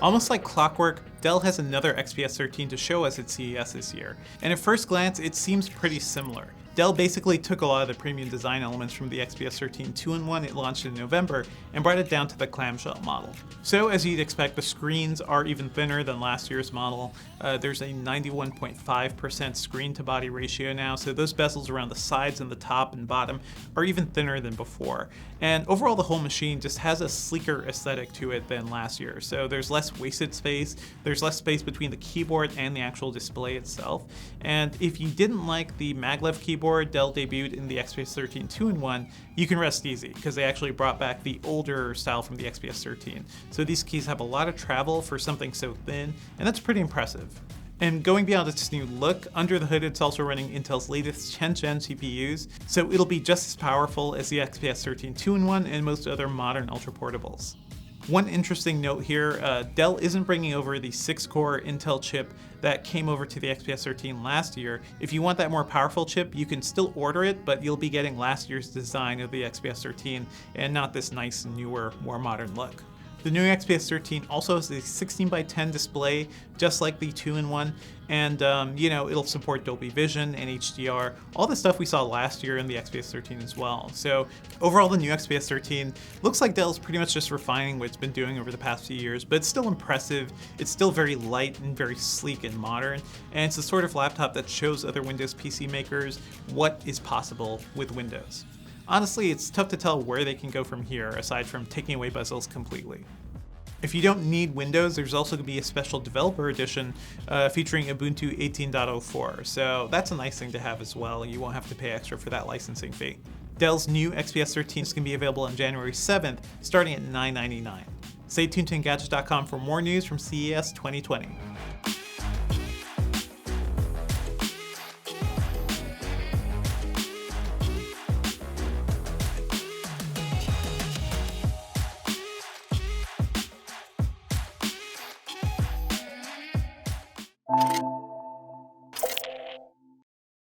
Almost like clockwork, Dell has another XPS 13 to show us at CES this year, and at first glance it seems pretty similar. Dell basically took a lot of the premium design elements from the XPS 13 2-in-1 it launched in November and brought it down to the clamshell model. So as you'd expect, the screens are even thinner than last year's model. There's a 91.5% screen to body ratio now, so those bezels around the sides and the top and bottom are even thinner than before. And overall the whole machine just has a sleeker aesthetic to it than last year. So there's less wasted space, there's less space between the keyboard and the actual display itself. And if you didn't like the maglev keyboard Dell debuted in the XPS 13 2-in-1, you can rest easy because they actually brought back the older style from the XPS 13. So these keys have a lot of travel for something so thin, and that's pretty impressive. And going beyond its new look, under the hood it's also running Intel's latest 10th gen CPUs, so it'll be just as powerful as the XPS 13 2-in-1 and most other modern ultra portables. One interesting note here, Dell isn't bringing over the 6-core Intel chip that came over to the XPS 13 last year. If you want that more powerful chip, you can still order it, but you'll be getting last year's design of the XPS 13 and not this nice, newer, more modern look. The new XPS 13 also has a 16:10 display, just like the 2-in-1, and it'll support Dolby Vision and HDR, all the stuff we saw last year in the XPS 13 as well. So overall, the new XPS 13 looks like Dell's pretty much just refining what it's been doing over the past few years, but it's still impressive. It's still very light and very sleek and modern, and it's the sort of laptop that shows other Windows PC makers what is possible with Windows. Honestly, it's tough to tell where they can go from here, aside from taking away bezels completely. If you don't need Windows, there's also going to be a special developer edition featuring Ubuntu 18.04, so that's a nice thing to have as well. You won't have to pay extra for that licensing fee. Dell's new XPS 13 is going to be available on January 7th, starting at $999. Stay tuned to Engadget.com for more news from CES 2020.